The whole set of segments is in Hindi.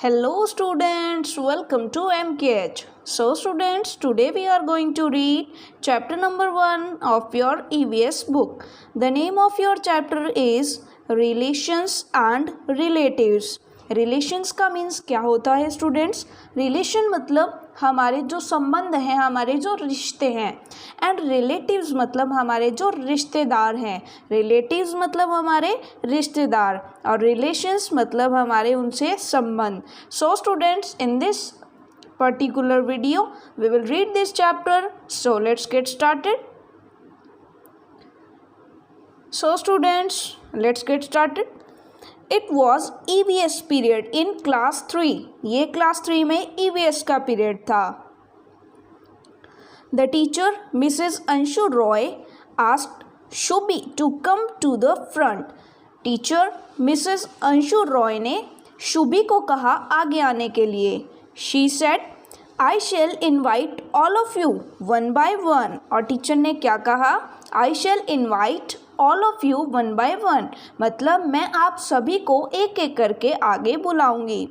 Hello students, welcome to MKH. So students, today we are going to read chapter number 1 of your EVS book. The name of your chapter is Relations and Relatives. Relations का मीन्स क्या होता है स्टूडेंट्स? रिलेशन मतलब हमारे जो संबंध हैं, हमारे जो रिश्ते हैं, एंड रिलेटिव्स मतलब हमारे जो रिश्तेदार हैं. रिलेटिव्स मतलब हमारे रिश्तेदार और रिलेशंस मतलब हमारे उनसे संबंध. So students, in this particular video we will read this chapter. So let's get started. So students, let's get started. It was EVS period in class 3. ये class 3 में EVS का पीरियड था. The teacher Mrs. Anshu Roy asked Shubhi to come to the front. Teacher Mrs. Anshu Roy ने शुभी को कहा आगे आने के लिए. She said, I shall invite all of you one by one. और टीचर ने क्या कहा? I shall invite all of you one by one. मतलब मैं आप सभी को एक एक करके आगे बुलाऊंगी.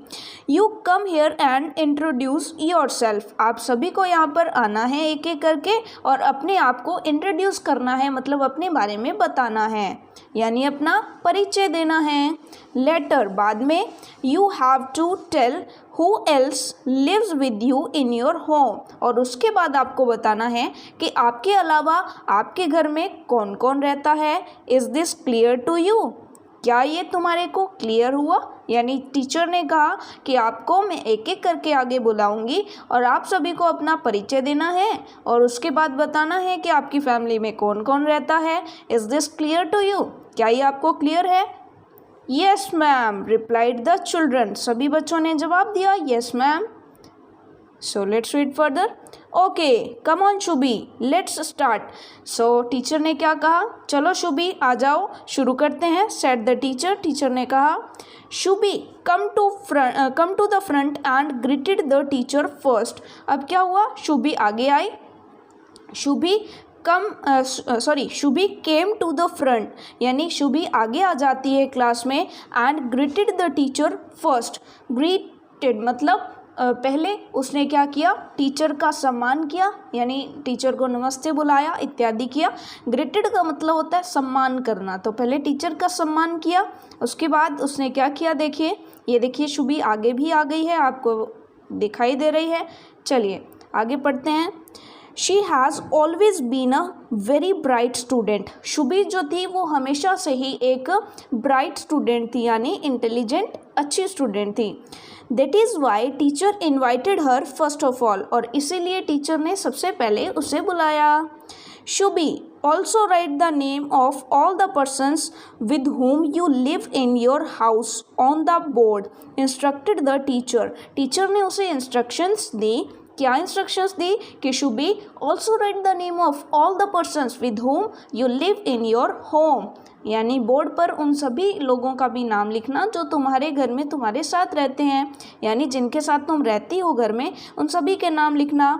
You come here and introduce yourself. आप सभी को यहाँ पर आना है एक एक करके और अपने आप को इंट्रोड्यूस करना है, मतलब अपने बारे में बताना है, यानी अपना परिचय देना है. लेटर बाद में. You have to tell who else lives with you in your home. और उसके बाद आपको बताना है कि आपके अलावा आपके घर में कौन कौन रहता है. Is this clear to you? क्या ये तुम्हारे को क्लियर हुआ? यानी टीचर ने कहा कि आपको मैं एक एक करके आगे बुलाऊंगी और आप सभी को अपना परिचय देना है और उसके बाद बताना है कि आपकी फैमिली में कौन कौन रहता है. Is this clear to you? क्या ये आपको क्लियर है? Yes ma'am, replied the children. सभी बच्चों ने जवाब दिया yes ma'am. So let's read further. Okay, come on Shubhi, let's start. So teacher ने क्या कहा? चलो शुभी आ जाओ, शुरू करते हैं. Said the teacher. टीचर ने कहा Shubhi come to the front and greeted the teacher first. अब क्या हुआ? शुभी आगे आई. Shubhi Shubhi came to the front, यानी शुभी आगे आ जाती है क्लास में. And greeted the teacher first. Greeted मतलब पहले उसने क्या किया? टीचर का सम्मान किया, यानी टीचर को नमस्ते बुलाया इत्यादि किया. ग्रेटेड का मतलब होता है सम्मान करना. तो पहले टीचर का सम्मान किया, उसके बाद उसने क्या किया? देखिए, ये देखिए शुभी आगे भी आ गई है, आपको दिखाई दे रही है. चलिए आगे पढ़ते हैं. She has always been a very bright student. Shubhi जो थी वो हमेशा से ही एक ब्राइट स्टूडेंट थी, यानी इंटेलिजेंट अच्छी स्टूडेंट थी. That is why teacher invited her first of all. और इसीलिए टीचर ने सबसे पहले उसे बुलाया. Shubhi also right the name of all the persons with whom you live in your house on the board. Instructed the teacher. Teacher ने उसे इंस्ट्रक्शंस दी. क्या इंस्ट्रक्शंस दी? कि Shubhi also right the name of all the persons with whom you live in your home. यानी बोर्ड पर उन सभी लोगों का भी नाम लिखना जो तुम्हारे घर में तुम्हारे साथ रहते हैं, यानी जिनके साथ तुम रहती हो घर में, उन सभी के नाम लिखना.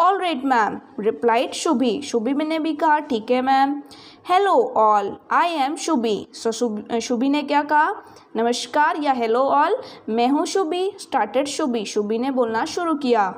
All right ma'am, replied Shubhi. Shubhi ने भी कहा ठीक है ma'am. Hello all, I am Shubhi. So Shubhi ने क्या कहा? नमस्कार या हेलो ऑल, मैं हूँ शुभी. स्टार्टेड शुभी. शुभी ने बोलना शुरू किया.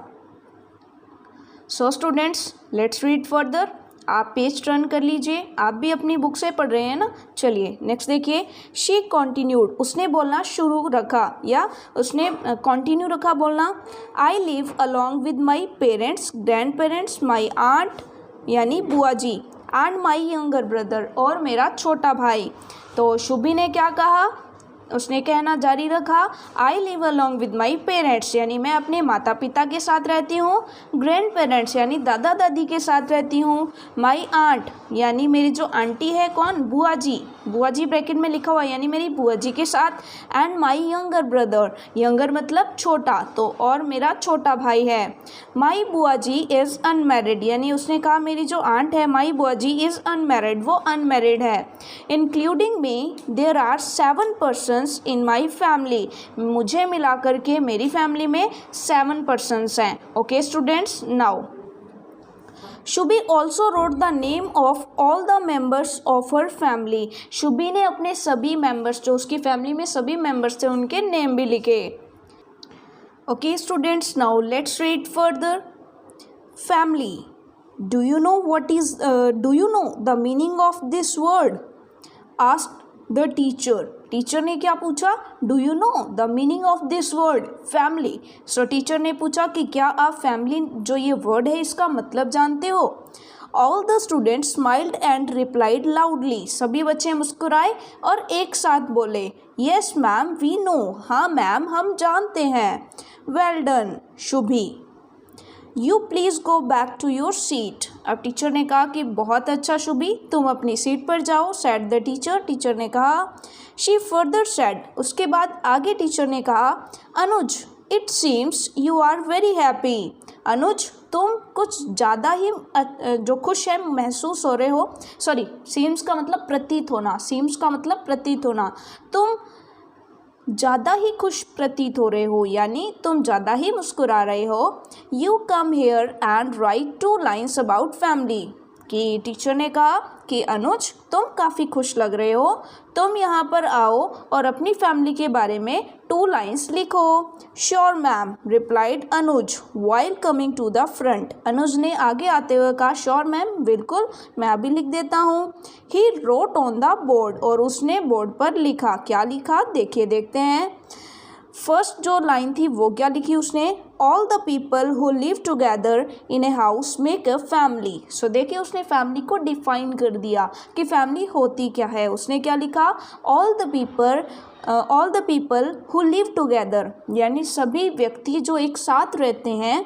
सो स्टूडेंट्स, लेट्स रीड फर्दर. आप पेज टर्न कर लीजिए, आप भी अपनी बुक से पढ़ रहे हैं ना. चलिए नेक्स्ट देखिए. She continued. उसने बोलना शुरू रखा या उसने कॉन्टिन्यू रखा बोलना. I live along with my parents, grand parents, my aunt यानी बुआ जी, एंड माई यंगर ब्रदर और मेरा छोटा भाई. तो शुभी ने क्या कहा? उसने कहना जारी रखा आई live along with my parents, यानी मैं अपने माता पिता के साथ रहती हूँ. ग्रैंड पेरेंट्स यानी दादा दादी के साथ रहती हूँ. माई आंट यानी मेरी जो आंटी है, कौन? बुआ जी. बुआ जी ब्रैकेट में लिखा हुआ, यानी मेरी बुआ जी के साथ. And my younger brother, younger मतलब छोटा, तो और मेरा छोटा भाई है. माई बुआ जी इज़ अनमैरिड, यानी उसने कहा मेरी जो आंट है माई बुआ जी इज़ अनमैरिड, वो अनमैरिड है. Including me there are 7 person in my family. मुझे मिला करके मेरी फैमिली में 7 पर्सन्स हैं. Okay students, now Shubhi also wrote the name of all the members of her family. Shubhi ने अपने सभी मेम्बर्स, जो उसकी फैमिली में सभी मेम्बर्स थे, उनके नेम भी लिखे. Okay, students, now let's read further. Family. Do you know the meaning of this word? Asked the teacher. Teacher ने क्या पूछा? Do you know the meaning of this word family? So teacher ने पूछा कि क्या आप फैमिली जो ये वर्ड है इसका मतलब जानते हो? All the students smiled and replied loudly. सभी बच्चे मुस्कुराए और एक साथ बोले, यस मैम वी नो. हाँ मैम हम जानते हैं. Well done Shubhi. You please go back to your seat. अब टीचर ने कहा कि बहुत अच्छा शुभी, तुम अपनी सीट पर जाओ. Said the teacher. टीचर ने कहा. She further said. उसके बाद आगे टीचर ने कहा, Anuj it seems you are very happy. Anuj तुम कुछ ज़्यादा ही जो खुश है महसूस हो रहे हो. सॉरी, सीम्स का मतलब प्रतीत होना. सीम्स का मतलब प्रतीत होना. तुम ज़्यादा ही खुश प्रतीत हो रहे हो, यानी तुम ज़्यादा ही मुस्कुरा रहे हो. You come here and right 2 lines about family. कि टीचर ने कहा कि अनुज तुम काफ़ी खुश लग रहे हो, तुम यहाँ पर आओ और अपनी फैमिली के बारे में 2 लाइन्स लिखो. Sure ma'am replied Anuj while coming to the front. Anuj ने आगे आते हुए कहा, श्योर मैम बिल्कुल मैं अभी लिख देता हूँ. He wrote on the board. और उसने बोर्ड पर लिखा. क्या लिखा देखिए, देखते हैं. फर्स्ट जो लाइन थी वो क्या लिखी उसने? All the people who live together in a house make a family. So देखिए उसने फैमिली को डिफाइन कर दिया कि फैमिली होती क्या है. उसने क्या लिखा? All the people who live together, यानी सभी व्यक्ति जो एक साथ रहते हैं,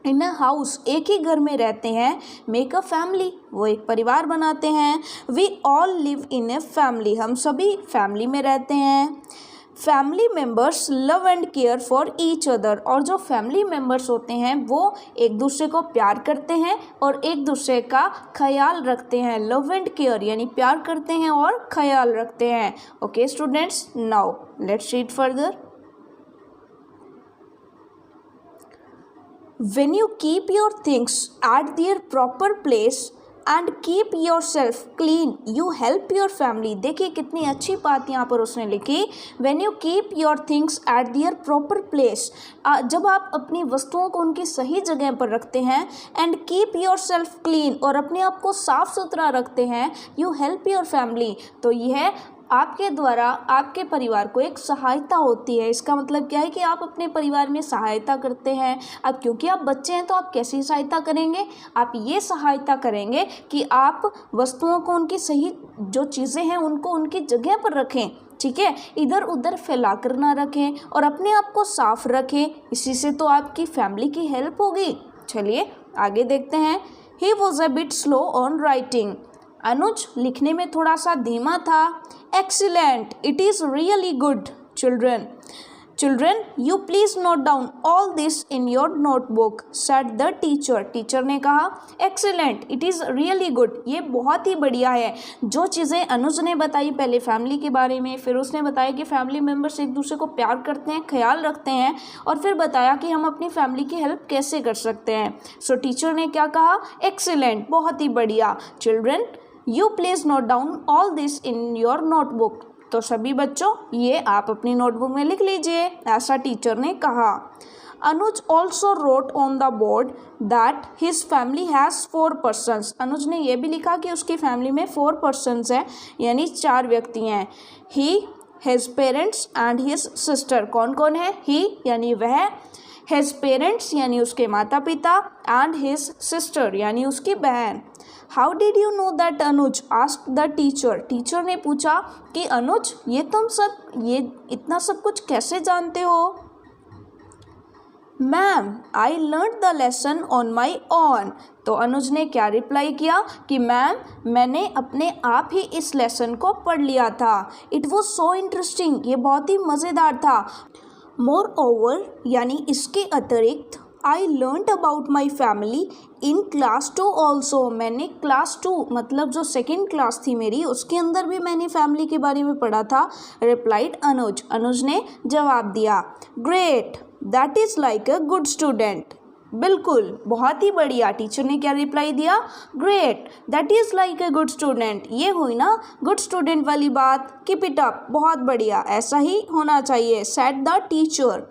इन अ हाउस एक ही घर में रहते हैं, मेक अ फैमिली वो एक परिवार बनाते हैं. We all live in a family, हम सभी फैमिली में रहते हैं. Family members love and care for each other. और जो फैमिली मेम्बर्स होते हैं वो एक दूसरे को प्यार करते हैं और एक दूसरे का ख्याल रखते हैं. लव एंड केयर यानी प्यार करते हैं और ख्याल रखते हैं. Okay students, now let's read further. When you keep your things at their proper place and keep yourself clean, you help your family. देखिए कितनी अच्छी बात यहाँ पर उसने लिखी. When you keep your things at their proper place, जब आप अपनी वस्तुओं को उनकी सही जगह पर रखते हैं, and keep yourself clean, और अपने आप को साफ सुथरा रखते हैं, you help your family. तो यह आपके द्वारा आपके परिवार को एक सहायता होती है. इसका मतलब क्या है कि आप अपने परिवार में सहायता करते हैं. अब क्योंकि आप बच्चे हैं तो आप कैसी सहायता करेंगे? आप ये सहायता करेंगे कि आप वस्तुओं को उनकी सही जो चीज़ें हैं उनको उनकी जगह पर रखें. ठीक है, इधर उधर फैला कर ना रखें और अपने आप को साफ रखें. इसी से तो आपकी फैमिली की हेल्प होगी. चलिए आगे देखते हैं. He was a bit slow on writing. Anuj लिखने में थोड़ा सा धीमा था. Excellent, it is really good. Children you please note down all this in your notebook, said the teacher. Teacher ने कहा excellent, it is really good, ये बहुत ही बढ़िया है. जो चीज़ें अनुज ने बताई पहले फैमिली के बारे में, फिर उसने बताया कि फैमिली मेम्बर्स एक दूसरे को प्यार करते हैं, ख्याल रखते हैं, और फिर बताया कि हम अपनी फैमिली की हेल्प कैसे कर सकते हैं. सो टीचर ने क्या कहा? एक्सीलेंट, बहुत ही बढ़िया. Children you please note down all this in your notebook. तो सभी बच्चों ये आप अपनी नोटबुक में लिख लीजिए, ऐसा टीचर ने कहा. Anuj also wrote on the board that his family has 4 persons. Anuj ने यह भी लिखा कि उसकी फैमिली में 4 पर्सन्स हैं, यानी 4 व्यक्ति हैं. He, his parents and his sister. कौन कौन है? ही यानी वह, हिज पेरेंट्स यानी उसके माता पिता, एंड हिज सिस्टर यानी उसकी बहन. How did you know that Anuj? Asked the teacher. Teacher ने पूछा कि अनुज ये इतना सब कुछ कैसे जानते हो? Ma'am I learn the lesson on my own. तो अनुज ने क्या रिप्लाई किया कि मैम मैंने अपने आप ही इस लेसन को पढ़ लिया था. इट वॉज सो इंटरेस्टिंग, ये बहुत ही मज़ेदार था. मोर ओवर यानी इसके अतिरिक्त, I learn about my family in class 2 also. मैंने क्लास 2 मतलब जो सेकेंड क्लास थी मेरी, उसके अंदर भी मैंने फैमिली के बारे में पढ़ा था. रिप्लाइड अनुज. अनुज ने जवाब दिया. Great, that is like a good student. बिल्कुल, बहुत ही बढ़िया. टीचर ने क्या रिप्लाई दिया? Great, that is like a good student. ये हुई ना गुड स्टूडेंट वाली बात. कीप इट अप, बहुत बढ़िया, ऐसा ही होना चाहिए. Said the teacher.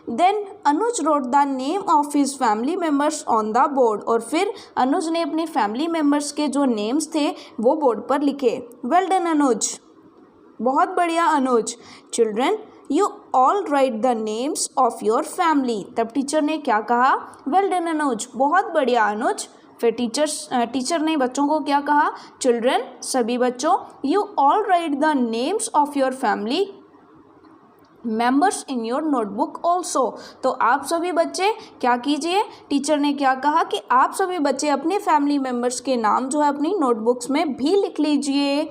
Then Anuj wrote the name of his family members on the board, और फिर अनुज ने अपने फैमिली मेम्बर्स के जो नेम्स थे वो बोर्ड पर लिखे। वेल डन अनुज, बहुत बढ़िया Anuj. Children you all write the names of your family. तब टीचर ने क्या कहा? वेल डन अनुज, बहुत बढ़िया अनुज। फिर टीचर ने बच्चों को क्या कहा? चिल्ड्रन, सभी बच्चों, you all write the names of your family members in your notebook also. तो आप सभी बच्चे क्या कीजिए? टीचर ने क्या कहा कि आप सभी बच्चे अपने फैमिली मेंबर्स के नाम जो है अपनी नोटबुक्स में भी लिख लीजिए।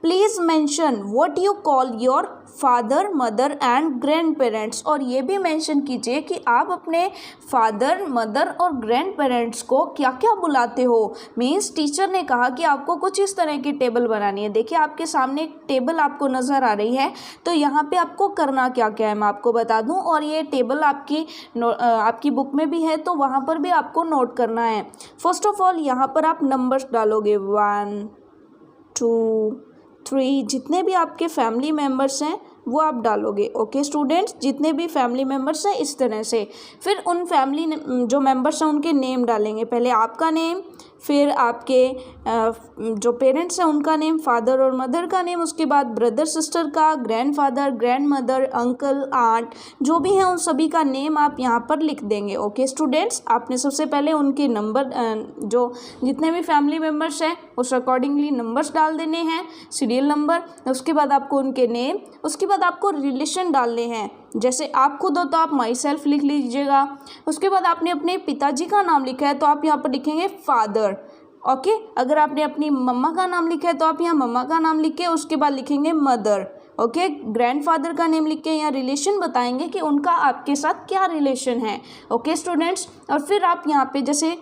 Please mention what you call your father, mother and grand parents, और ये भी मेंशन कीजिए कि आप अपने फादर, मदर और ग्रैंड पेरेंट्स को क्या क्या बुलाते हो। मीन्स टीचर ने कहा कि आपको कुछ इस तरह की टेबल बनानी है। देखिए आपके सामने एक टेबल आपको नज़र आ रही है, तो यहाँ पे आपको करना क्या क्या है मैं आपको बता दूँ, और ये टेबल आपकी बुक में भी है, तो वहाँ पर भी आपको नोट करना है। फर्स्ट ऑफ ऑल यहाँ पर आप नंबर्स डालोगे 1 2 3, जितने भी आपके फैमिली मेम्बर्स हैं वो आप डालोगे। ओके स्टूडेंट्स, जितने भी फैमिली मेम्बर्स हैं इस तरह से। फिर उन फैमिली जो मेम्बर्स हैं उनके नेम डालेंगे। पहले आपका नेम, फिर आपके जो पेरेंट्स हैं उनका नेम, फादर और मदर का नेम, उसके बाद ब्रदर सिस्टर का, ग्रैंडफादर, ग्रैंडमदर, अंकल, आंट, जो भी हैं उन सभी का नेम आप यहाँ पर लिख देंगे। ओके स्टूडेंट्स, आपने सबसे पहले उनके नंबर जो जितने भी फैमिली मेम्बर्स हैं उस अकॉर्डिंगली नंबर्स डाल देने हैं, सीरियल नंबर। उसके बाद आपको उनके नेम, उसके बाद आपको रिलेशन डालने हैं। जैसे आप खुद हो तो आप माई सेल्फ लिख लीजिएगा। उसके बाद आपने अपने पिताजी का नाम लिखा है तो आप यहाँ पर लिखेंगे फादर। ओके, अगर आपने अपनी मम्मा का नाम लिखा है तो आप यहाँ मम्मा का नाम लिख के उसके बाद लिखेंगे मदर। ओके, ग्रैंडफादर का नेम लिख के यहाँ रिलेशन बताएंगे कि उनका आपके साथ क्या रिलेशन है। ओके स्टूडेंट्स, और फिर आप यहाँ पे जैसे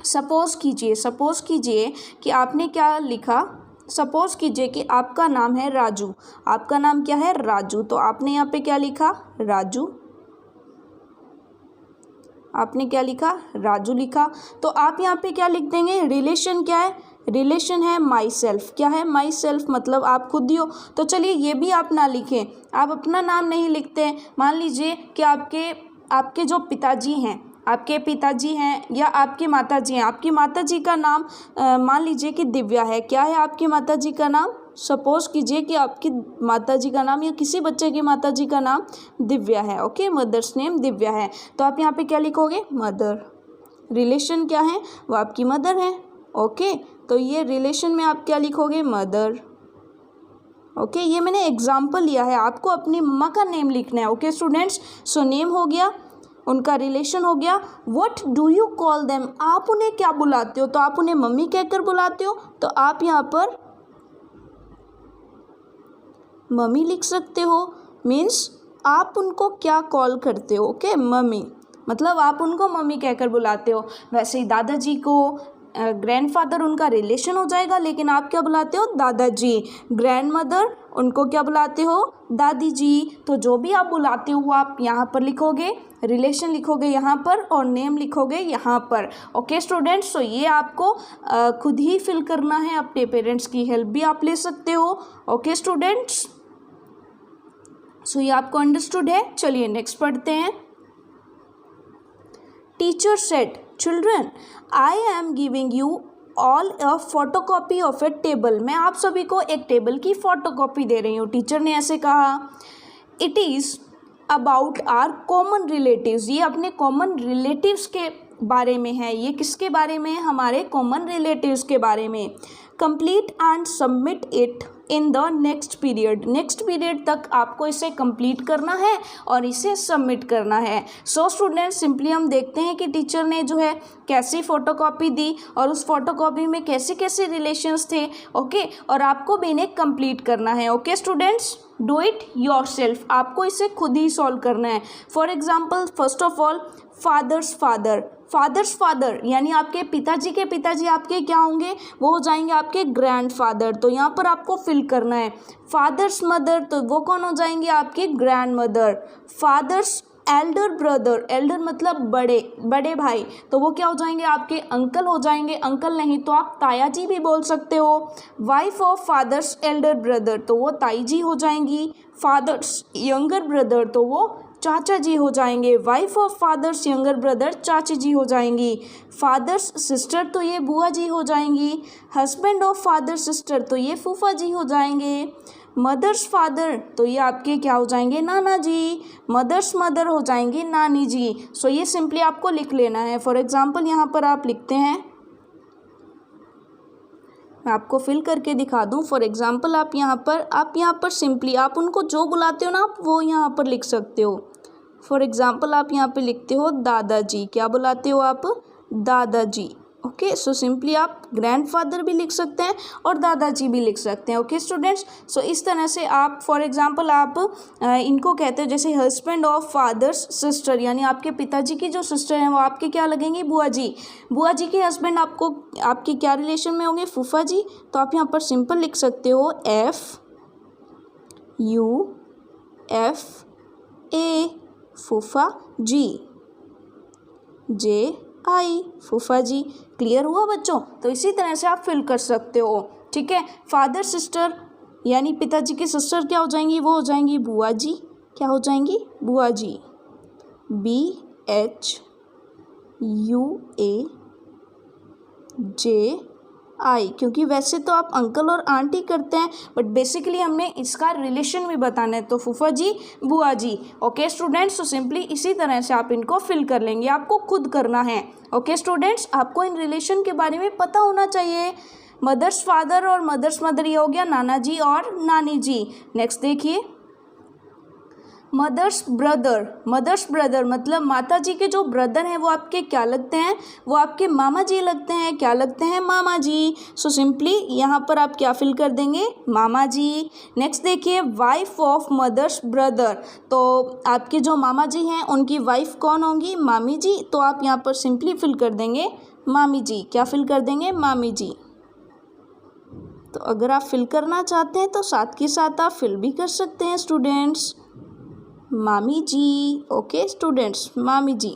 सपोज़ कीजिए कि आपने क्या लिखा। सपोज़ कीजिए कि आपका नाम है राजू। आपका नाम क्या है? राजू। तो आपने यहाँ पे क्या लिखा? राजू। आपने क्या लिखा? राजू लिखा। तो आप यहाँ पे क्या लिख देंगे? रिलेशन क्या है? रिलेशन है माई सेल्फ। क्या है? माई सेल्फ, मतलब आप खुद ही हो। तो चलिए ये भी आप ना लिखें, आप अपना नाम नहीं लिखते। मान लीजिए कि आपके जो पिताजी हैं, आपके पिताजी हैं या आपकी माताजी हैं। आपकी माताजी का नाम मान लीजिए कि दिव्या है। क्या है आपकी माताजी का नाम? सपोज़ कीजिए कि आपकी माताजी का नाम या किसी बच्चे की माताजी का नाम दिव्या है। ओके, मदर्स नेम दिव्या है। तो आप यहाँ पे क्या लिखोगे? मदर। रिलेशन क्या है? वो आपकी मदर है। ओके, तो ये रिलेशन में आप क्या लिखोगे? मदर। ओके, ये मैंने एग्जाम्पल लिया है, आपको अपनी मम्मा का नेम लिखना है। ओके स्टूडेंट्स, सो नेम हो गया, उनका रिलेशन हो गया। What do you call them? आप उन्हें क्या बुलाते हो? तो आप उन्हें मम्मी कहकर बुलाते हो, तो आप यहाँ पर मम्मी लिख सकते हो। मीन्स आप उनको क्या कॉल करते हो? ओके, मम्मी, मतलब आप उनको मम्मी कहकर बुलाते हो। वैसे ही दादाजी को ग्रैंडफादर उनका रिलेशन हो जाएगा, लेकिन आप क्या बुलाते हो? दादाजी। ग्रैंडमदर, उनको क्या बुलाते हो? दादी जी। तो जो भी आप बुलाते हो वो आप यहाँ पर लिखोगे, रिलेशन लिखोगे यहाँ पर और नेम लिखोगे यहाँ पर। ओके स्टूडेंट्स, तो ये आपको खुद ही फिल करना है, अपने पेरेंट्स की हेल्प भी आप ले सकते हो। ओके स्टूडेंट्स, सो ये आपको अंडरस्टूड है। चलिए नेक्स्ट पढ़ते हैं। Teacher said, children I am giving you all a photocopy of A table. मैं आप सभी को एक टेबल की फोटोकॉपी दे रही हूँ। टीचर ने ऐसे कहा। It is about our common relatives. ये अपने कॉमन रिलेटिव्स के बारे में है। ये किसके बारे में? हमारे कॉमन रिलेटिव्स के बारे में। Complete and submit it in the next period. Next period तक आपको इसे कंप्लीट करना है और इसे सबमिट करना है। सो स्टूडेंट्स, सिंपली हम देखते हैं कि टीचर ने जो है कैसी फ़ोटोकॉपी दी और उस फोटोकॉपी में कैसे कैसे रिलेशंस थे। ओके, और आपको भी इन्हें कंप्लीट करना है। Okay students, do it yourself. आपको इसे खुद ही सॉल्व करना है। For example, first of all father's father यानी आपके पिताजी के पिताजी आपके क्या होंगे? वो हो जाएंगे आपके ग्रैंडफादर। तो यहाँ पर आपको फिल करना है। फादर्स मदर, तो वो कौन हो जाएंगे? आपके grand mother. Father's elder brother, elder मतलब बड़े भाई, तो वो क्या हो जाएंगे? आपके अंकल हो जाएंगे। अंकल नहीं तो आप ताया जी भी बोल सकते हो। Wife of father's elder brother, तो वो ताई जी हो जाएंगी। फादर्स यंगर ब्रदर, तो वो चाचा जी हो जाएंगे। Wife of fathers younger brother चाची जी हो जाएंगी। फादर्स सिस्टर तो ये बुआ जी हो जाएंगी। हस्बैंड ऑफ फादर सिस्टर तो ये फूफा जी हो जाएंगे। मदर्स फादर तो ये आपके क्या हो जाएंगे, नाना जी। मदर्स मदर हो जाएंगी नानी जी। सो ये सिंपली आपको लिख लेना है। फॉर एग्जाम्पल यहाँ पर आप लिखते हैं, मैं आपको फिल करके दिखा दूँ। फॉर एग्जाम्पल आप यहाँ पर सिंपली आप उनको जो बुलाते हो ना, आप वो यहाँ पर लिख सकते हो। फॉर एग्जाम्पल आप यहाँ पे लिखते हो दादाजी, क्या बुलाते हो आप, दादाजी। ओके, सो सिंपली आप ग्रैंडफादर भी लिख सकते हैं और दादाजी भी लिख सकते हैं। ओके स्टूडेंट्स, सो इस तरह से आप फॉर एग्जांपल आप इनको कहते हैं, जैसे हस्बैंड ऑफ फादर्स सिस्टर, यानी आपके पिताजी की जो सिस्टर हैं वो आपके क्या लगेंगी, बुआ जी। बुआ जी के हस्बैंड आपको आपके क्या रिलेशन में होंगे, फूफा जी। तो आप यहाँ पर सिंपल लिख सकते हो FUFA फूफा जी, JI फूफा जी। क्लियर हुआ बच्चों? तो इसी तरह से आप फिल कर सकते हो। ठीक है, फादर सिस्टर यानी पिताजी की सिस्टर क्या हो जाएंगी, वो हो जाएंगी बुआ जी। क्या हो जाएंगी, बुआ जी। BHUAJI, क्योंकि वैसे तो आप अंकल और आंटी करते हैं, बट बेसिकली हमने इसका रिलेशन भी बताना है, तो फूफा जी, बुआ जी। ओके स्टूडेंट्स, तो सिंपली इसी तरह से आप इनको फिल कर लेंगे, आपको खुद करना है। ओके स्टूडेंट्स, आपको इन रिलेशन के बारे में पता होना चाहिए। मदर्स फादर और मदर्स मदर ये हो गया नाना जी और नानी जी। नेक्स्ट देखिए, मदर्स ब्रदर मतलब माता जी के जो ब्रदर हैं वो आपके क्या लगते हैं, वो आपके मामा जी लगते हैं। क्या लगते हैं, मामा जी। सो सिंपली यहाँ पर आप क्या फिल कर देंगे, मामा जी। नेक्स्ट देखिए, वाइफ ऑफ मदर्स ब्रदर, तो आपके जो मामा जी हैं उनकी वाइफ कौन होंगी, मामी जी। तो आप यहाँ पर सिंपली फिल कर देंगे मामी जी। क्या फिल कर देंगे, मामी जी। तो अगर आप फिल करना चाहते हैं तो साथ के साथ आप फिल भी कर सकते हैं स्टूडेंट्स, मामी जी। ओके स्टूडेंट्स, मामी जी।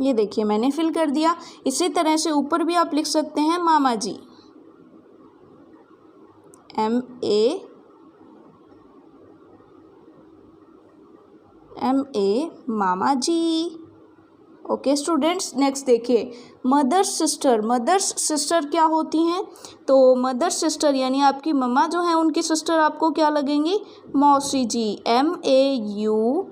ये देखिए मैंने फिल कर दिया। इसी तरह से ऊपर भी आप लिख सकते हैं मामा जी, MA मामा जी। ओके स्टूडेंट्स, नेक्स्ट देखिए, मदर्स सिस्टर क्या होती हैं, तो मदर्स सिस्टर यानी आपकी मम्मा जो है उनकी सिस्टर आपको क्या लगेंगी, मौसी जी। MAUSI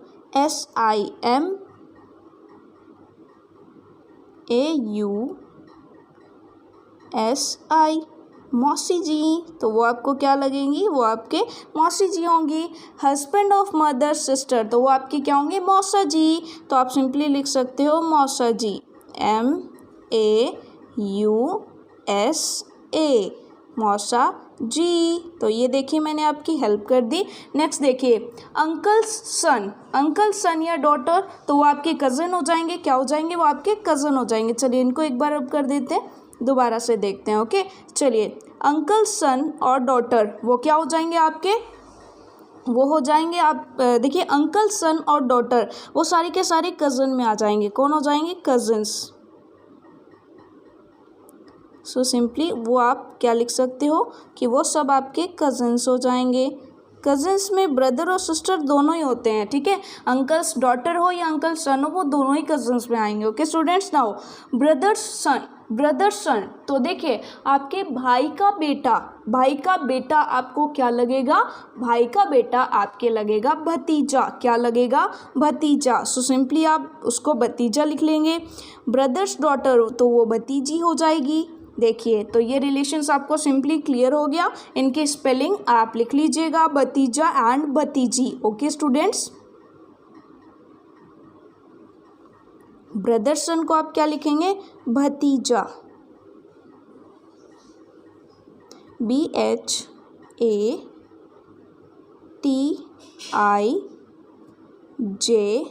मौसी जी। तो वो आपको क्या लगेंगी, वो आपके मौसी जी होंगी। हस्बैंड ऑफ मदर सिस्टर, तो वो आपकी क्या होंगे, मौसा जी। तो आप सिंपली लिख सकते हो मौसा जी, MAUSA मौसा जी। तो ये देखिए मैंने आपकी हेल्प कर दी। नेक्स्ट देखिए, अंकल सन या डॉटर, तो वो आपके कज़न हो जाएंगे। क्या हो जाएंगे, वो आपके कज़न हो जाएंगे। चलिए इनको एक बार अब कर देते हैं, दोबारा से देखते हैं। ओके चलिए, अंकल सन और डॉटर वो क्या हो जाएंगे आपके, वो हो जाएंगे आप देखिए अंकल सन और डॉटर वो सारे के सारे कज़न में आ जाएंगे। कौन हो जाएंगे, कज़न्स। सो सिंपली वो आप क्या लिख सकते हो कि वो सब आपके कज़न्स हो जाएंगे। कज़न्स में ब्रदर और सिस्टर दोनों ही होते हैं। ठीक है, अंकल्स डॉटर हो या अंकल सन हो, वो दोनों ही कज़न्स में आएंगे। ओके स्टूडेंट्स, नाउ ब्रदर सन, तो देखिए आपके भाई का बेटा आपको क्या लगेगा, भाई का बेटा आपके लगेगा भतीजा। क्या लगेगा, भतीजा। सो सिंपली आप उसको भतीजा लिख लेंगे। ब्रदर्स डॉटर, तो वो भतीजी हो जाएगी। देखिए तो ये रिलेशंस आपको सिंपली क्लियर हो गया। इनकी स्पेलिंग आप लिख लीजिएगा, भतीजा एंड भतीजी। ओके स्टूडेंट्स, ब्रदर सन को आप क्या लिखेंगे, भतीजा, BHATIJA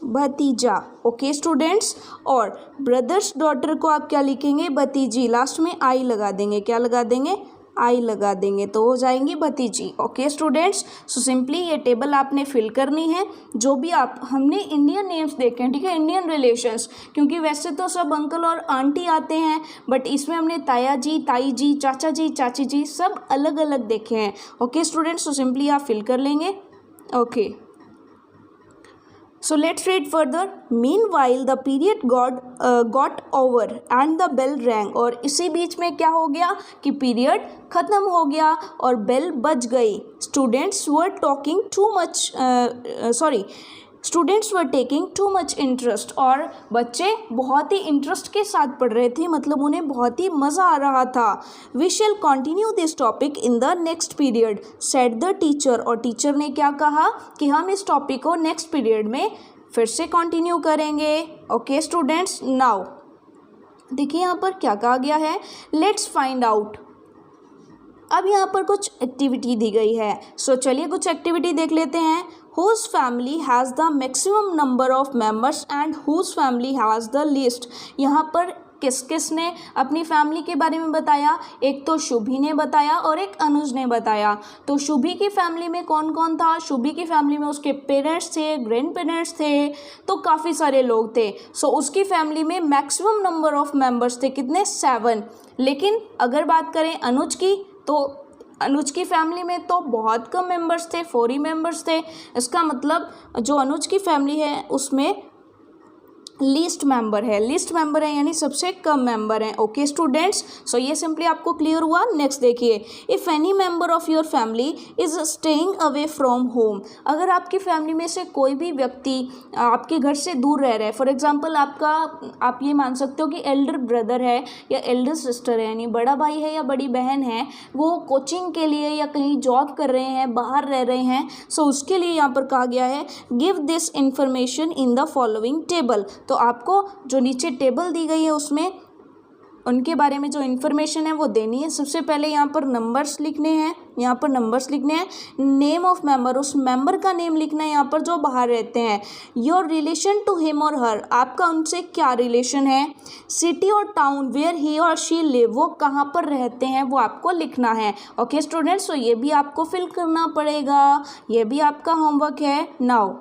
भतीजा। ओके स्टूडेंट्स, और ब्रदर्स डॉटर को आप क्या लिखेंगे, भतीजी। लास्ट में आई लगा देंगे। क्या लगा देंगे, आई लगा देंगे तो हो जाएंगी भतीजी। ओके स्टूडेंट्स, सो सिंपली ये टेबल आपने फिल करनी है। जो भी आप हमने इंडियन नेम्स देखे हैं, ठीक है, इंडियन रिलेशंस, क्योंकि वैसे तो सब अंकल और आंटी आते हैं, बट इसमें हमने ताया जी, ताई जी, चाचा जी, चाची जी सब अलग अलग देखे हैं। ओके स्टूडेंट्स, सो सिंपली आप फिल कर लेंगे। Okay, so let's read further. Meanwhile the period got over and the bell rang. और इसी बीच में क्या हो गया कि पीरियड ख़त्म हो गया और बेल बज गई। Students were taking too much interest. और बच्चे बहुत ही इंटरेस्ट के साथ पढ़ रहे थे, मतलब उन्हें बहुत ही मज़ा आ रहा था। We shall continue this topic in the next period said the teacher. और टीचर ने क्या कहा कि हम इस टॉपिक को नेक्स्ट पीरियड में फिर से कंटिन्यू करेंगे। ओके स्टूडेंट्स, नाउ देखिए यहाँ पर क्या कहा गया है, लेट्स फाइंड आउट। अब यहाँ पर कुछ एक्टिविटी दी गई है, सो चलिए कुछ एक्टिविटी देख लेते हैं। Whose family has the maximum number of members and whose family has the least। यहाँ पर किस किस ने अपनी फैमिली के बारे में बताया, एक तो शुभी ने बताया और एक अनुज ने बताया। तो शुभी की फैमिली में कौन कौन था, शुभी की फैमिली में उसके पेरेंट्स थे, ग्रैंड पेरेंट्स थे, तो काफ़ी सारे लोग थे। सो उसकी फैमिली में मैक्सिमम नंबर ऑफ मेंबर्स थे, कितने, 7। लेकिन अगर बात करें अनुज की, तो अनुज की फैमिली में तो बहुत कम मेंबर्स थे, 4 ही मेंबर्स थे। इसका मतलब जो अनुज की फैमिली है उसमें लीस्ट मेंबर है यानी सबसे कम मेंबर हैं। ओके स्टूडेंट्स, सो ये सिंपली आपको क्लियर हुआ। नेक्स्ट देखिए, if any member of your family is staying away from home. अगर आपकी फैमिली में से कोई भी व्यक्ति आपके घर से दूर रह रहा है, फॉर एग्जांपल आप ये मान सकते हो कि एल्डर ब्रदर है या एल्डर सिस्टर है, यानी बड़ा भाई है या बड़ी बहन है, वो कोचिंग के लिए या कहीं जॉब कर रहे हैं, बाहर रह रहे हैं, सो उसके लिए यहाँ पर कहा गया है give this information in the following table. तो आपको जो नीचे टेबल दी गई है उसमें उनके बारे में जो इन्फॉर्मेशन है वो देनी है। सबसे पहले यहाँ पर नंबर्स लिखने हैं, नेम ऑफ मेंबर, उस मेंबर का नेम लिखना है यहाँ पर जो बाहर रहते हैं। योर रिलेशन टू हिम और हर, आपका उनसे क्या रिलेशन है। सिटी और टाउन वेयर ही और शी लिव, वो कहाँ पर रहते हैं वो आपको लिखना है। ओके स्टूडेंट्स, तो ये भी आपको फिल करना पड़ेगा, ये भी आपका होमवर्क है। Now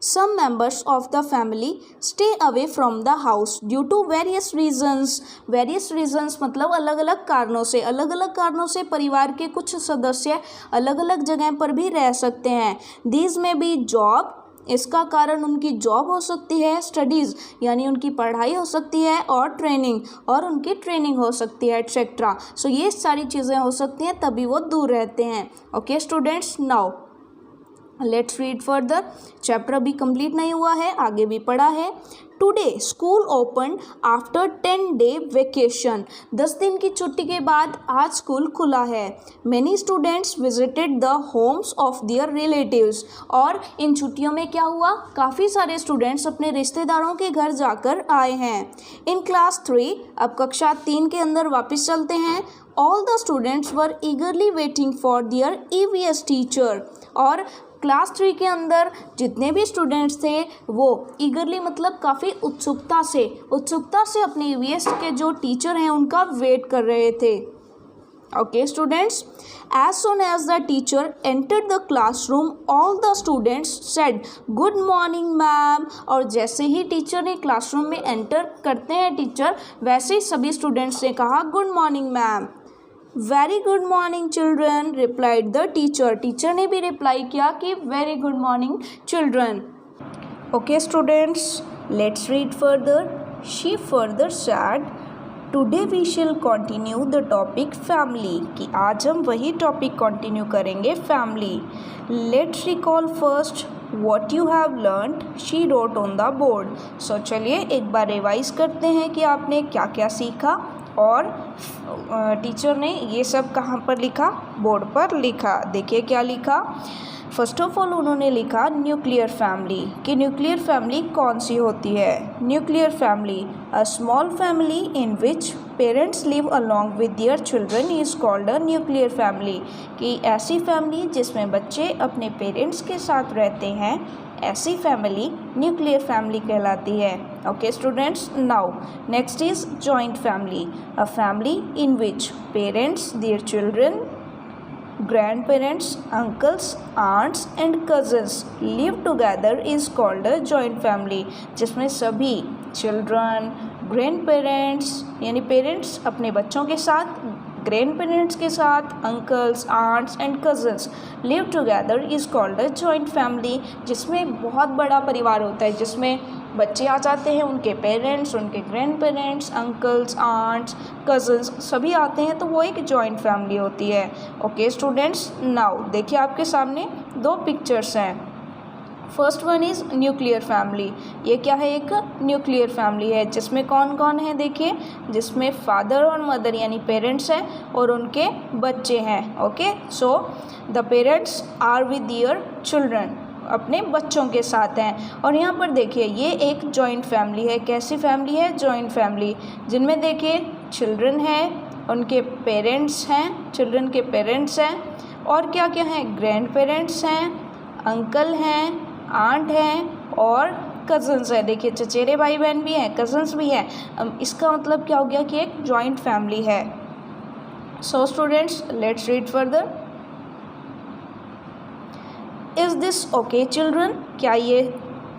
some members of the family stay away from the house due to various reasons मतलब अलग अलग कारणों से परिवार के कुछ सदस्य अलग अलग जगह पर भी रह सकते हैं। These may be job, इसका कारण उनकी जॉब हो सकती है, स्टडीज़ यानी उनकी पढ़ाई हो सकती है, और ट्रेनिंग और उनकी ट्रेनिंग हो सकती है, एट्सेट्रा। सो ये सारी चीज़ें हो सकती हैं, तभी वो दूर रहते हैं। Okay students, now let's read further. Chapter अभी कंप्लीट नहीं हुआ है, आगे भी पढ़ा है। Today school open after 10-day vacation, 10 दिन की छुट्टी के बाद आज स्कूल खुला है। Many students visited the homes of their relatives, और इन छुट्टियों में क्या हुआ, काफ़ी सारे स्टूडेंट्स अपने रिश्तेदारों के घर जाकर आए हैं। इन क्लास 3, अब कक्षा 3 के अंदर वापस चलते हैं। All the students were ईगरली waiting for their EVS teacher, और क्लास 3 के अंदर जितने भी स्टूडेंट्स थे वो ईगरली मतलब काफ़ी उत्सुकता से अपने EVS के जो टीचर हैं उनका वेट कर रहे थे। Okay students, as soon as the teacher entered the classroom all the students said good morning ma'am, और जैसे ही टीचर ने क्लासरूम में एंटर करते हैं टीचर, वैसे ही सभी स्टूडेंट्स ने कहा good morning ma'am. Very good morning children replied the teacher, teacher ने भी रिप्लाई किया कि very good morning children. Okay students, let's read further. She further said today we shall continue the topic family, कि आज हम वही टॉपिक कंटिन्यू करेंगे family. Let's recall first what you have learned, she wrote on the board। सो चलिए एक बार रिवाइज करते हैं कि आपने क्या क्या सीखा और टीचर ने ये सब कहाँ पर लिखा, बोर्ड पर लिखा। देखिए क्या लिखा। फर्स्ट ऑफ ऑल उन्होंने लिखा न्यूक्लियर फैमिली, कि न्यूक्लियर फैमिली कौन सी होती है। Nuclear family, a small family in which parents live along with their children is called a nuclear family, कि ऐसी फैमिली जिसमें बच्चे अपने पेरेंट्स के साथ रहते हैं, ऐसी फैमिली न्यूक्लियर फैमिली कहलाती है। Okay students, now next is joint family, a family in which parents, their children, grandparents, uncles, aunts and cousins live together is called a joint family, जिसमें सभी चिल्ड्रन, ग्रैंड पेरेंट्स यानी पेरेंट्स अपने बच्चों के साथ, ग्रैंड पेरेंट्स के साथ, uncles, aunts and cousins live together is called a joint family, जिसमें बहुत बड़ा परिवार होता है, जिसमें बच्चे आ जाते हैं, उनके पेरेंट्स, उनके grand parents, uncles, aunts, cousins सभी आते हैं, तो वो एक जॉइंट फैमिली होती है। ओके स्टूडेंट्स, नाउ देखिए आपके सामने दो पिक्चर्स हैं। First one is nuclear family, ये क्या है, एक न्यूक्लियर फैमिली है, जिसमें कौन कौन है देखिए, जिसमें फादर और मदर यानी पेरेंट्स हैं और उनके बच्चे हैं। Okay, so the parents are with their children, अपने बच्चों के साथ हैं। और यहाँ पर देखिए ये एक जॉइंट फैमिली है, कैसी फैमिली है, जॉइंट फैमिली, जिनमें देखिए चिल्ड्रन हैं, उनके पेरेंट्स हैं, चिल्ड्रन के पेरेंट्स हैं, और क्या क्या हैं, ग्रैंड पेरेंट्स हैं, अंकल हैं, आंट हैं और कज़न्स है। देखिए चचेरे भाई बहन भी हैं, कज़न्स भी हैं। इसका मतलब क्या हो गया कि एक जॉइंट फैमिली है। So students, let's read further. Is this okay children, क्या ये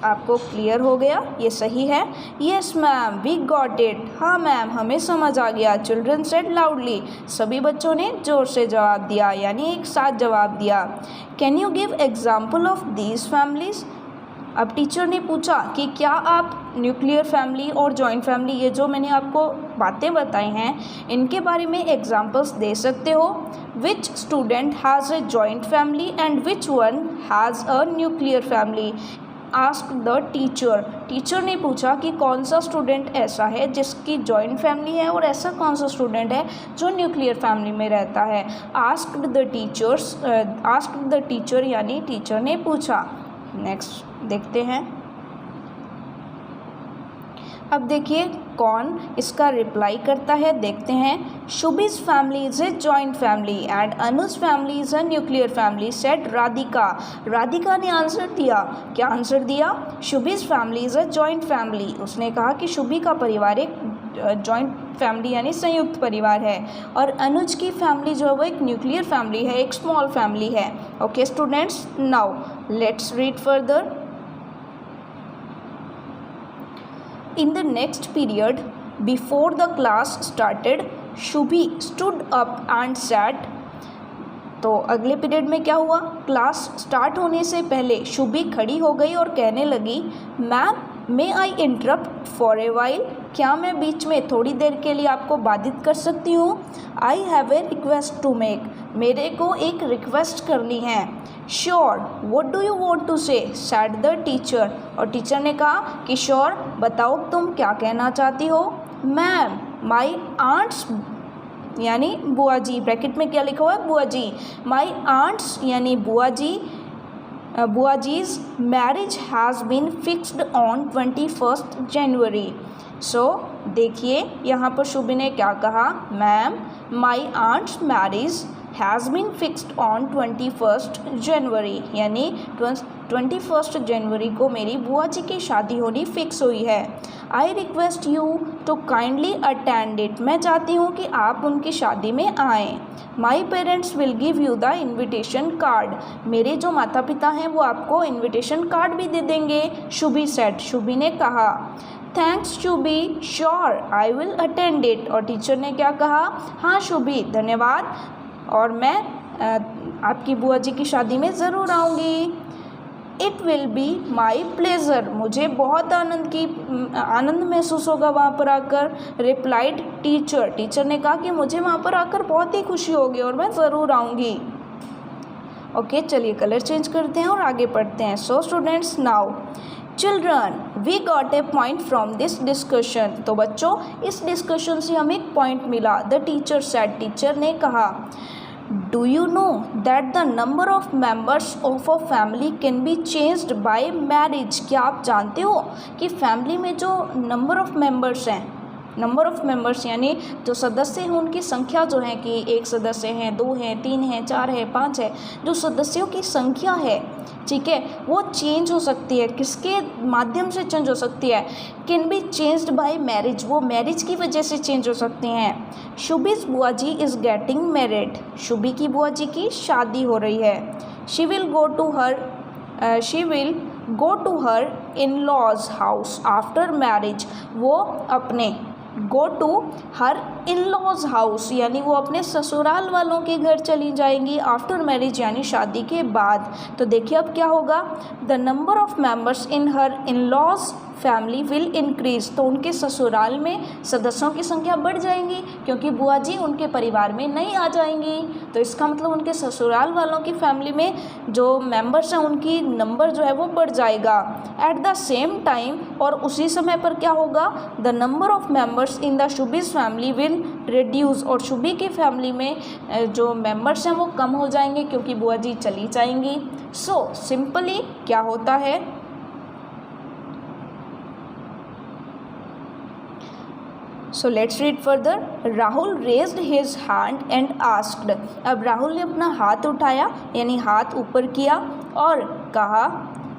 आपको क्लियर हो गया, ये सही है? Yes ma'am, we got it, हाँ मैम हमें समझ आ गया। चिल्ड्रन सेड लाउडली, सभी बच्चों ने ज़ोर से जवाब दिया, यानी एक साथ जवाब दिया। Can you give example of these families, अब टीचर ने पूछा कि क्या आप न्यूक्लियर फैमिली और जॉइंट फैमिली, ये जो मैंने आपको बातें बताई हैं, इनके बारे में एग्जांपल्स दे सकते हो? Which student has a joint family and which one has a nuclear family, ask the teacher, teacher ने पूछा कि कौन सा स्टूडेंट ऐसा है जिसकी जॉइंट फैमिली है और ऐसा कौन सा स्टूडेंट है जो न्यूक्लियर फैमिली में रहता है। आस्क्ड द टीचर यानी टीचर ने पूछा। नेक्स्ट देखते हैं, अब देखिए कौन इसका रिप्लाई करता है, देखते हैं। Shubhi's family is a joint family and Anuj family is a nuclear family, said Radhika, Radhika ने आंसर दिया, क्या आंसर दिया? Shubhi's family is a joint family, उसने कहा कि शुभी का परिवार एक जॉइंट फैमिली यानी संयुक्त परिवार है, और अनुज की फैमिली जो है वो एक न्यूक्लियर फैमिली है, एक स्मॉल फैमिली है। Okay students, now let's read further. In the next period, before the class started, Shubhi stood up and said, तो अगले पीरियड में क्या हुआ, क्लास स्टार्ट होने से पहले शुभी खड़ी हो गई और कहने लगी, ma'am may I interrupt for a while, क्या मैं बीच में थोड़ी देर के लिए आपको बाधित कर सकती हूँ? I have a request to make, मेरे को एक रिक्वेस्ट करनी है। Sure, what do you want to say, said the teacher, और टीचर ने कहा कि श्योर, बताओ तुम क्या कहना चाहती हो? मैम माई आंट्स यानी बुआ जी, ब्रैकेट में क्या लिखा हुआ है, बुआ जी, माई आंट्स यानी bua ji's marriage has been fixed on 21 January. सो देखिए यहाँ पर शुभी ने क्या कहा, ma'am my aunt's marriage has been fixed on 21 January, यानी 21 जनवरी को मेरी बुआ जी की शादी होनी फिक्स हुई है। I request you to kindly attend it, मैं चाहती हूँ कि आप उनकी शादी में आएँ। My parents will give you the invitation card, मेरे जो माता पिता हैं वो आपको इन्विटेशन कार्ड भी दे देंगे। शुभी सेड, शुभी ने कहा। Thanks Shubhi, sure I will attend it, और टीचर ने क्या कहा, हाँ शुभी धन्यवाद, और मैं आपकी बुआ जी की शादी में ज़रूर आऊँगी। It will be my pleasure, मुझे बहुत आनंद महसूस होगा वहाँ पर आकर। रिप्लाइड टीचर, टीचर ने कहा कि मुझे वहाँ पर आकर बहुत ही खुशी होगी और मैं ज़रूर आऊँगी। ओके चलिए कलर चेंज करते हैं और आगे पढ़ते हैं। So students, now children we got a point from this discussion, तो बच्चों इस डिस्कशन से हमें एक पॉइंट मिला। द टीचर सेड, टीचर ने कहा, do you know that the number of members of a family can be changed by marriage, क्या आप जानते हो कि फैमिली में जो नंबर ऑफ मेंबर्स हैं नंबर ऑफ़ मेंबर्स यानी जो सदस्य हैं उनकी संख्या जो है कि 1 सदस्य हैं, 2 हैं, 3 हैं, 4 है, 5 है, जो सदस्यों की संख्या है, ठीक है, वो चेंज हो सकती है। किसके माध्यम से चेंज हो सकती है? Can be changed by marriage, वो मैरिज की वजह से चेंज हो सकती हैं। शुभीज बुआ जी इज़ गेटिंग मैरिड, शुभी की बुआ जी की शादी हो रही है। She will go to her in laws house after marriage, वो अपने go to her in laws house यानी वो अपने ससुराल वालों के घर चली जाएंगी आफ्टर मैरिज यानी शादी के बाद। तो देखिए अब क्या होगा, the number of members in her in laws family will increase, तो उनके ससुराल में सदस्यों की संख्या बढ़ जाएंगी क्योंकि बुआ जी उनके परिवार में नहीं आ जाएंगी। तो इसका मतलब उनके ससुराल वालों की फैमिली में जो मेंबर्स हैं उनकी नंबर जो है वो बढ़ जाएगा। एट द सेम टाइम, और उसी समय पर क्या होगा, the number of members in the शुबीज फैमिली विल रिड्यूस, और शुभी की फैमिली में जो मेंबर्स हैं वो कम हो जाएंगे क्योंकि बुआ जी चली जाएंगी। सो सिंपली क्या होता है, सो let's read further. Rahul raised his hand and asked, अब राहुल ने अपना हाथ उठाया यानी हाथ ऊपर किया और कहा,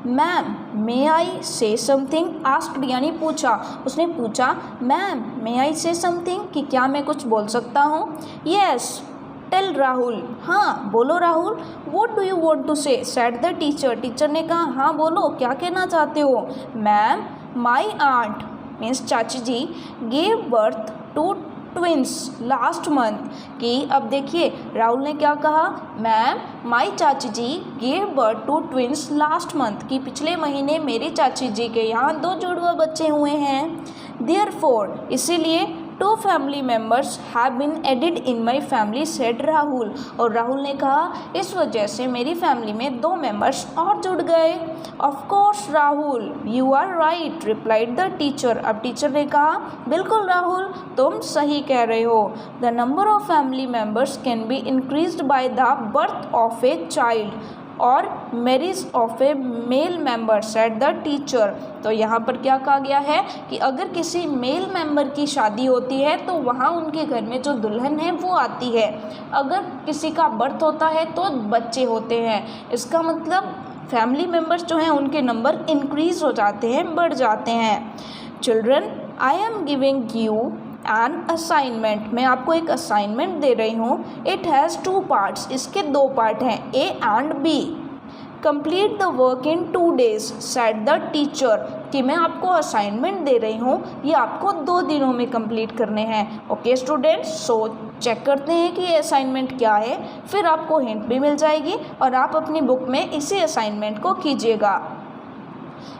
मैम मे आई से समथिंग, आस्क्ड यानी पूछा, उसने पूछा मैम मे आई से समथिंग कि क्या मैं कुछ बोल सकता हूँ। येस टेल राहुल, हाँ बोलो Rahul. What do you want to say, said the teacher, teacher ने कहा हाँ बोलो क्या कहना चाहते हो। Ma'am my aunt means chachi ji gave birth to twins last month, कि अब देखिए राहुल ने क्या कहा, ma'am my chachi ji gave birth to twins last month, कि पिछले महीने मेरी चाची जी के यहाँ 2 जुड़वा बच्चे हुए हैं। देयरफॉर, इसीलिए 2 family members have been added in my family, said Rahul, और राहुल ने कहा इस वजह से मेरी फैमिली में 2 मेंबर्स और जुड़ गए। Of course Rahul you are right, replied the teacher, अब टीचर ने कहा बिल्कुल राहुल तुम सही कह रहे हो। The number of family members can be increased by the birth of a child और marriage of a male member, said the teacher. तो यहाँ पर क्या कहा गया है कि अगर किसी मेल मेंबर की शादी होती है तो वहाँ उनके घर में जो दुल्हन है वो आती है, अगर किसी का बर्थ होता है तो बच्चे होते हैं। इसका मतलब फैमिली मेंबर्स जो हैं उनके नंबर इंक्रीज हो जाते हैं, बढ़ जाते हैं। Children I am giving you an assignment, मैं आपको एक असाइनमेंट दे रही हूँ। इट हैज़ 2 पार्ट्स, इसके 2 पार्ट हैं, A and B. Complete the work in 2 days, said the teacher, कि मैं आपको असाइनमेंट दे रही हूँ, ये आपको 2 दिनों में कंप्लीट करने हैं। ओके स्टूडेंट्स, सो चेक करते हैं कि ये असाइनमेंट क्या है, फिर आपको हिंट भी मिल जाएगी और आप अपनी बुक में इसी असाइनमेंट को कीजिएगा।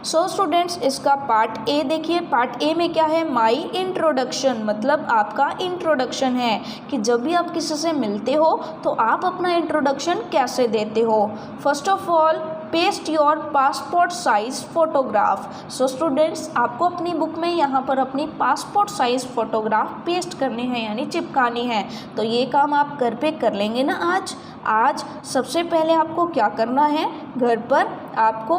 सो स्टूडेंट्स, इसका पार्ट ए देखिए, पार्ट ए में क्या है, माई इंट्रोडक्शन, मतलब आपका इंट्रोडक्शन है कि जब भी आप किसी से मिलते हो तो आप अपना इंट्रोडक्शन कैसे देते हो। First of all paste your passport size photograph. So students, आपको अपनी बुक में यहाँ पर अपनी पासपोर्ट साइज़ फ़ोटोग्राफ पेस्ट करनी है यानी चिपकानी है। तो ये काम आप घर पे कर लेंगे ना आज सबसे पहले आपको क्या करना है, घर पर आपको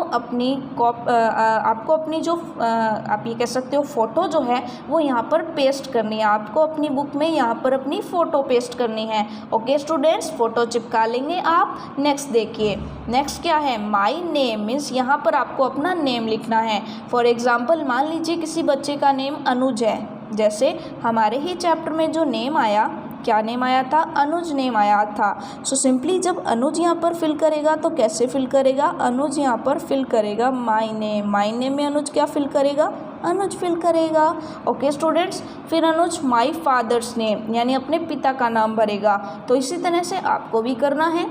अपनी जो आप ये कह सकते हो फ़ोटो जो है वो यहाँ पर पेस्ट करनी है। आपको अपनी बुक में यहाँ पर अपनी फ़ोटो पेस्ट करनी है। ओके स्टूडेंट्स, फ़ोटो चिपका लेंगे आप। नेक्स्ट देखिए, नेक्स्ट क्या है, माई नेम मीन्स यहाँ पर आपको अपना नेम लिखना है। फॉर एग्ज़ाम्पल मान लीजिए किसी बच्चे का नेम अनुज है, जैसे हमारे ही चैप्टर में जो नेम आया, क्या नेम आया था, अनुज नेम आया था। सो सिंपली जब अनुज यहाँ पर फिल करेगा तो कैसे फिल करेगा, अनुज यहाँ पर फिल करेगा माई नेम, माई नेम में अनुज क्या फिल करेगा, अनुज फिल करेगा। ओके स्टूडेंट्स, फिर अनुज माई फादर्स नेम यानी अपने पिता का नाम भरेगा। तो इसी तरह से आपको भी करना है।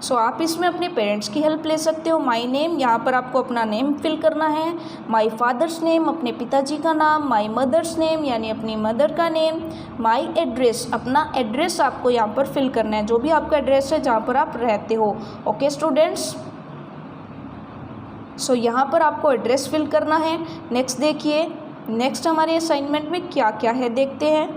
सो आप इसमें अपने पेरेंट्स की हेल्प ले सकते हो। माई नेम, यहाँ पर आपको अपना नेम फिल करना है। माई फादर्स नेम, अपने पिताजी का नाम। माई मदर्स नेम यानी अपनी मदर का नेम। माई एड्रेस, अपना एड्रेस आपको यहाँ पर फिल करना है, जो भी आपका एड्रेस है जहाँ पर आप रहते हो। ओके स्टूडेंट्स, सो यहाँ पर आपको एड्रेस फिल करना है। नेक्स्ट देखिए, नेक्स्ट हमारे असाइनमेंट में क्या क्या है देखते हैं।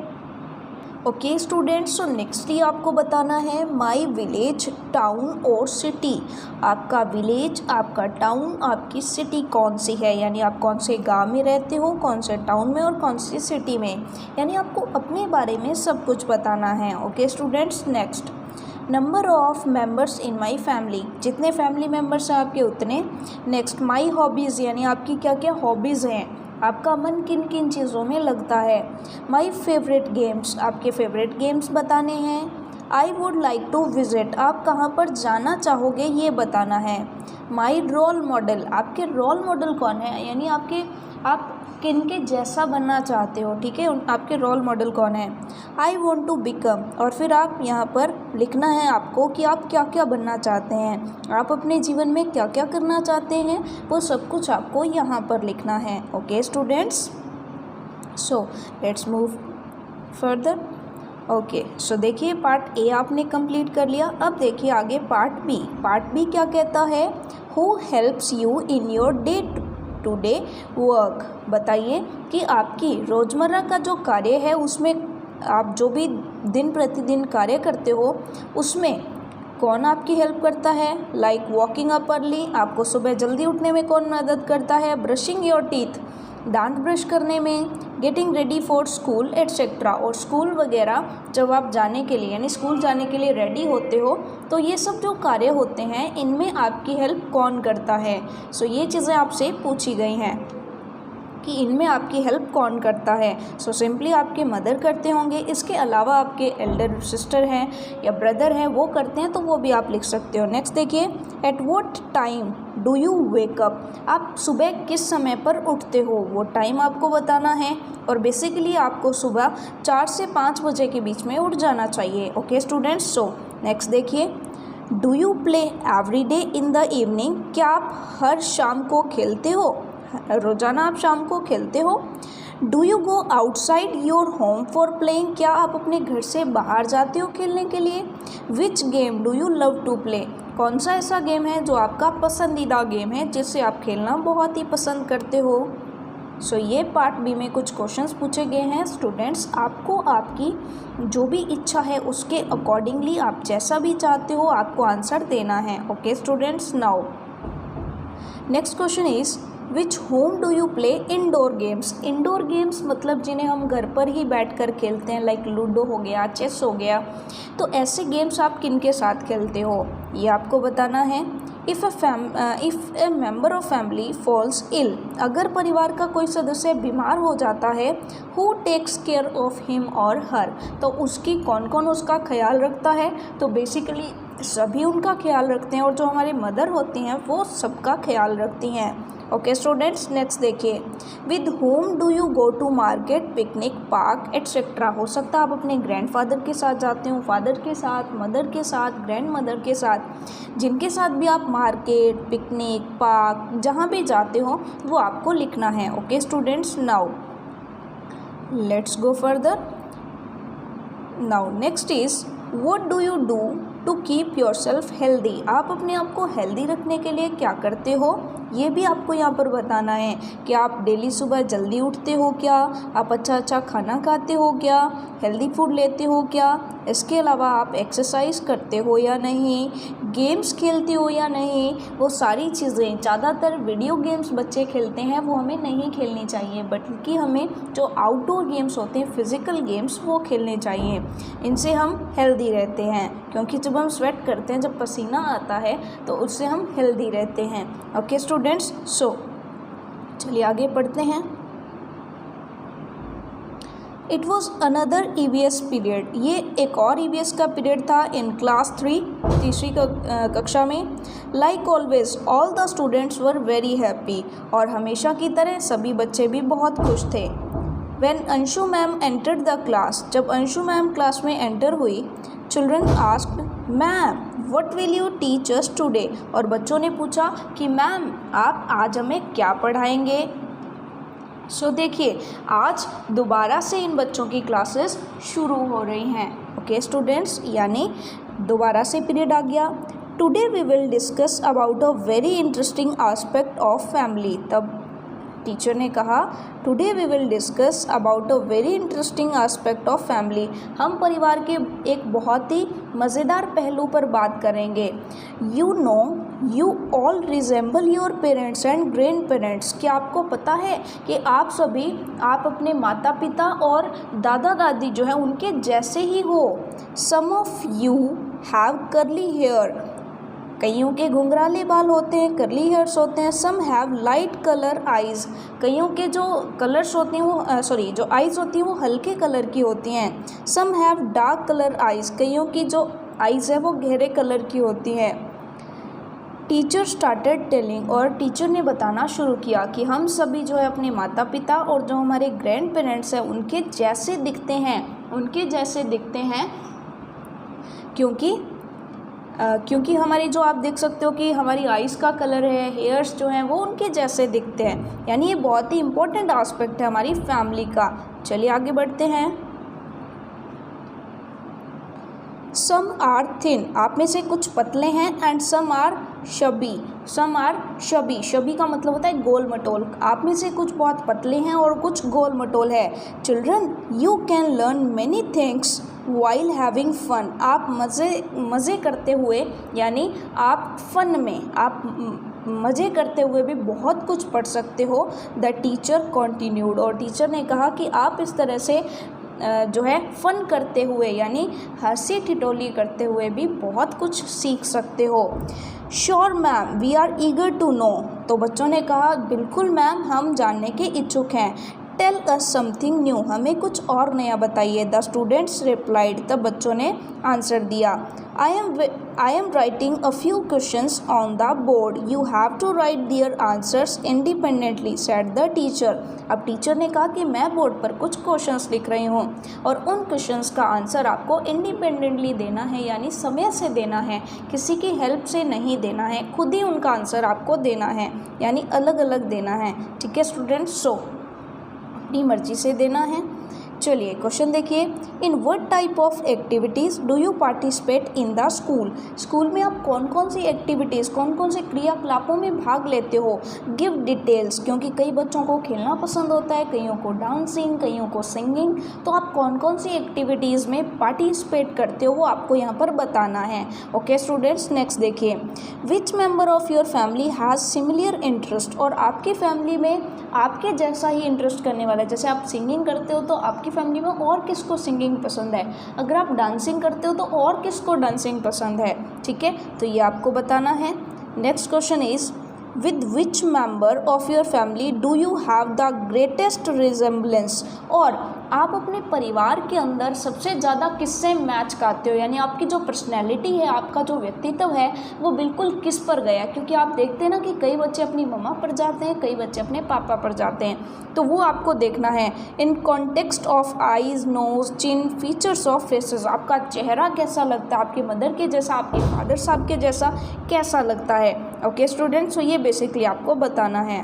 ओके स्टूडेंट्स, सो नेक्स्टली आपको बताना है माई विलेज, टाउन और सिटी। आपका विलेज, आपका टाउन, आपकी सिटी कौन सी है, यानी आप कौन से गांव में रहते हो, कौन से टाउन में और कौन सी सिटी में, यानी आपको अपने बारे में सब कुछ बताना है। Okay students, next number of members in my family, जितने फैमिली मेम्बर्स हैं आपके उतने। नेक्स्ट माई हॉबीज़, यानी आपकी क्या क्या हॉबीज़ हैं, आपका मन किन किन चीज़ों में लगता है। माई फेवरेट गेम्स, आपके फेवरेट गेम्स बताने हैं। I would like to visit, आप कहाँ पर जाना चाहोगे ये बताना है। माई रोल मॉडल, आपके रोल मॉडल कौन है, यानी आप किन के जैसा बनना चाहते हो, ठीक है, आपके रोल मॉडल कौन है। आई वॉन्ट टू बिकम, और फिर आप यहाँ पर लिखना है आपको कि आप क्या क्या बनना चाहते हैं, आप अपने जीवन में क्या क्या करना चाहते हैं, वो सब कुछ आपको यहाँ पर लिखना है। Okay students, so let's move further. Okay, so देखिए पार्ट ए आपने कंप्लीट कर लिया। अब देखिए आगे पार्ट बी। पार्ट बी क्या कहता है, who helps you in your day to day work. बताइए कि आपकी रोज़मर्रा का जो कार्य है उसमें आप जो भी दिन प्रतिदिन कार्य करते हो उसमें कौन आपकी हेल्प करता है। लाइक वॉकिंग अप अर्ली, आपको सुबह जल्दी उठने में कौन मदद करता है। ब्रशिंग योर टीथ, दांत ब्रश करने में। Getting ready for school etcetera, और स्कूल वगैरह जब आप जाने के लिए यानी स्कूल जाने के लिए रेडी होते हो तो ये सब जो कार्य होते हैं इनमें आपकी हेल्प कौन करता है। सो ये चीज़ें आपसे पूछी गई हैं कि इनमें आपकी हेल्प कौन करता है। सो सिंपली आपके मदर करते होंगे, इसके अलावा आपके एल्डर सिस्टर हैं या ब्रदर हैं वो करते हैं, तो वो भी आप लिख सकते हो। नेक्स्ट देखिए, at what time do you wake up, आप सुबह किस समय पर उठते हो, वो टाइम आपको बताना है। और बेसिकली आपको सुबह 4 से 5 बजे के बीच में उठ जाना चाहिए। ओके स्टूडेंट्स, सो नेक्स्ट देखिए, do you play every day in the evening, क्या आप हर शाम को खेलते हो, रोज़ाना आप शाम को खेलते हो। Do you go outside your home for playing, क्या आप अपने घर से बाहर जाते हो खेलने के लिए। Which game do you love to play, कौन सा ऐसा गेम है जो आपका पसंदीदा गेम है जिससे आप खेलना बहुत ही पसंद करते हो। सो ये पार्ट बी में कुछ क्वेश्चंस पूछे गए हैं स्टूडेंट्स, आपको आपकी जो भी इच्छा है उसके अकॉर्डिंगली आप जैसा भी चाहते हो आपको आंसर देना है। Okay students, now next question is which home do you play indoor games. Indoor games मतलब जिन्हें हम घर पर ही बैठकर खेलते हैं, लाइक लूडो हो गया, चेस हो गया, तो ऐसे गेम्स आप किन के साथ खेलते हो ये आपको बताना है। If a member of family falls ill, अगर परिवार का कोई सदस्य बीमार हो जाता है, who takes care of him और हर, तो उसकी कौन कौन उसका ख्याल रखता है। तो बेसिकली सभी उनका ख्याल रखते हैं, और जो हमारे मदर होती हैं वो सबका ख्याल रखती हैं। ओके स्टूडेंट्स, नेक्स्ट देखिए, with whom do you go to market, picnic, park etcetera. हो सकता है आप अपने ग्रैंडफादर के साथ जाते हो, फादर के साथ, मदर के साथ, ग्रैंड मदर के साथ, जिनके साथ भी आप मार्केट, पिकनिक, पार्क जहाँ भी जाते हो वो आपको लिखना है। Okay students, now let's go further. Now next is what do you do to keep yourself healthy, आप अपने आप को हेल्दी रखने के लिए क्या करते हो ये भी आपको यहाँ पर बताना है कि आप डेली सुबह जल्दी उठते हो क्या, आप अच्छा खाना खाते हो क्या, हेल्दी फूड लेते हो क्या, इसके अलावा आप एक्सरसाइज करते हो या नहीं, गेम्स खेलते हो या नहीं। वो सारी चीज़ें, ज़्यादातर वीडियो गेम्स बच्चे खेलते हैं वो हमें नहीं खेलनी चाहिए, बल्कि हमें जो आउटडोर गेम्स होते हैं, फिज़िकल गेम्स, वो खेलने चाहिए। इनसे हम हेल्दी रहते हैं, क्योंकि जब हम स्वेट करते हैं, जब पसीना आता है तो उससे हम हेल्दी रहते हैं। ओके स्टूडेंट्स, सो चलिए आगे पढ़ते हैं। It was another EVS period, ये एक और EVS का पीरियड था इन क्लास 3, तीसरी कक्षा में। Like always all the students were very happy, और हमेशा की तरह सभी बच्चे भी बहुत खुश थे। When Anshu ma'am entered the class, जब अंशु मैम क्लास में एंटर हुई, children asked ma'am what will you teach us today, और बच्चों ने पूछा कि मैम आप आज हमें क्या पढ़ाएंगे। सो देखिए आज दोबारा से इन बच्चों की क्लासेस शुरू हो रही हैं। ओके स्टूडेंट्स, यानी दोबारा से पीरियड आ गया। Today we will discuss about a very interesting aspect of family, तब टीचर ने कहा, today we will discuss about a very interesting aspect of family. हम परिवार के एक बहुत ही मज़ेदार पहलू पर बात करेंगे। You know you all resemble your parents and grand parents. क्या आपको पता है कि आप अपने माता पिता और दादा दादी जो है उनके जैसे ही हो। Some of you have curly hair. कईयों के घुंघराले बाल होते हैं, करली हेयर्स होते हैं। Some have light colour eyes. कईयों के जो कलर्स होती हैं वो जो आइज़ होती हैं वो हल्के कलर की होती हैं। Some have dark colour eyes. कईयों की जो आइज़ है वो गहरे कलर की होती हैं। टीचर स्टार्टेड टेलिंग, और टीचर ने बताना शुरू किया कि हम सभी जो है अपने माता पिता और जो हमारे ग्रैंड पेरेंट्स हैं उनके जैसे दिखते हैं क्योंकि हमारी जो आप देख सकते हो कि हमारी आइज़ का कलर है, हेयर्स जो हैं वो उनके जैसे दिखते हैं। यानी ये बहुत ही इम्पोर्टेंट एस्पेक्ट है हमारी फैमिली का। चलिए आगे बढ़ते हैं। सम आर थिन, आप में से कुछ पतले हैं, एंड सम आर शबी। शबी का मतलब होता है गोल मटोल। आप में से कुछ बहुत पतले हैं और कुछ गोल मटोल है। Children, you can learn many things while having fun. आप मज़े करते हुए, यानी आप फन में, आप मज़े करते हुए भी बहुत कुछ पढ़ सकते हो। द टीचर कॉन्टिन्यूड, और टीचर ने कहा कि आप इस तरह से जो है फ़न करते हुए, यानी हंसी ठिठोली करते हुए भी बहुत कुछ सीख सकते हो। Sure ma'am, we are eager to know. तो बच्चों ने कहा, बिल्कुल मैम, हम जानने के इच्छुक हैं। टेल अस समथिंग न्यू, हमें कुछ और नया बताइए। द स्टूडेंट्स रिप्लाइड, तब बच्चों ने आंसर दिया। I am writing a few questions on the board, you have to write their answers independently, said the teacher. अब टीचर ने कहा कि मैं बोर्ड पर कुछ क्वेश्चंस लिख रही हूँ और उन क्वेश्चंस का आंसर आपको इंडिपेंडेंटली देना है, यानी समय से देना है, किसी की हेल्प से नहीं देना है, खुद ही उनका आंसर आपको देना है, यानी अलग अलग देना है। ठीक है स्टूडेंट्स, सो अपनी मर्जी से देना है। चलिए क्वेश्चन देखिए, in what type of activities do you participate in the school. School में आप कौन कौन सी एक्टिविटीज़, कौन कौन से क्रियाकलापों में भाग लेते हो। गिव डिटेल्स, क्योंकि कई बच्चों को खेलना पसंद होता है, कईयों को डांसिंग, कईयों को सिंगिंग। तो आप कौन कौन सी एक्टिविटीज़ में पार्टिसिपेट करते हो वो आपको यहाँ पर बताना है। ओके स्टूडेंट्स, नेक्स्ट देखिए, which member of your family has similar interest. और आपकी फैमिली में आपके जैसा ही इंटरेस्ट करने वाला है। जैसे आप सिंगिंग करते हो तो आपकी फैमिली में और किसको सिंगिंग पसंद है। अगर आप डांसिंग करते हो तो और किसको डांसिंग पसंद है। ठीक है, तो ये आपको बताना है। Next question is, with which member of your family do you have the greatest resemblance. और आप अपने परिवार के अंदर सबसे ज़्यादा किससे मैच खाते हो, यानी आपकी जो पर्सनैलिटी है, आपका जो व्यक्तित्व है वो बिल्कुल किस पर गया। क्योंकि आप देखते हैं ना कि कई बच्चे अपनी मम्मा पर जाते हैं, कई बच्चे अपने पापा पर जाते हैं, तो वो आपको देखना है। In context of eyes, nose, chin, features of faces, आपका चेहरा कैसा लगता है, आपकी मदर के जैसा, आपके फादर साहब के जैसा कैसा लगता है। ओके स्टूडेंट्स, तो ये बेसिकली आपको बताना है।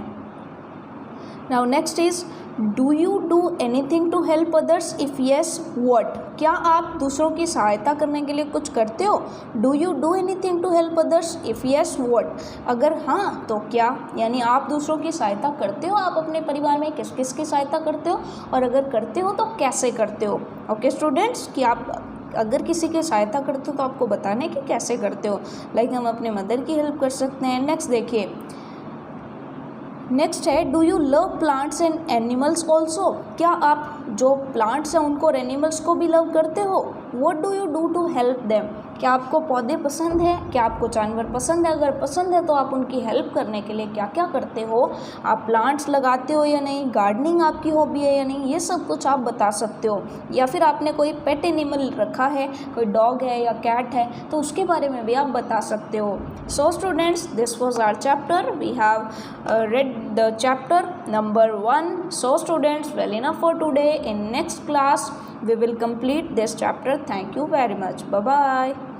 Now next is, do you do anything to help others, if yes what. क्या आप दूसरों की सहायता करने के लिए कुछ करते हो। Do you do anything to help others, if yes what. अगर हाँ तो क्या, यानी आप दूसरों की सहायता करते हो। आप अपने परिवार में किस किस की सहायता करते हो, और अगर करते हो तो कैसे करते हो। ओके स्टूडेंट्स, कि आप अगर किसी की सहायता करते हो तो आपको बताना है कि कैसे करते हो। लाइक हम अपने मदर की हेल्प कर सकते हैं। नेक्स्ट देखिए, नेक्स्ट है, do you love plants and animals also. क्या आप जो प्लांट्स हैं उनको और एनिमल्स को भी लव करते हो। What do you do to help them. क्या आपको पौधे पसंद हैं, क्या आपको जानवर पसंद है। अगर पसंद है तो आप उनकी हेल्प करने के लिए क्या क्या करते हो। आप प्लांट्स लगाते हो या नहीं, गार्डनिंग आपकी हॉबी है या नहीं, ये सब कुछ आप बता सकते हो। या फिर आपने कोई पेट एनिमल रखा है, कोई डॉग है या कैट है, तो उसके बारे में भी आप बता सकते हो। So students, this was our chapter. We have read the chapter number 1. So students, well enough for today. In next class we will complete this chapter. Thank you very much. Bye bye.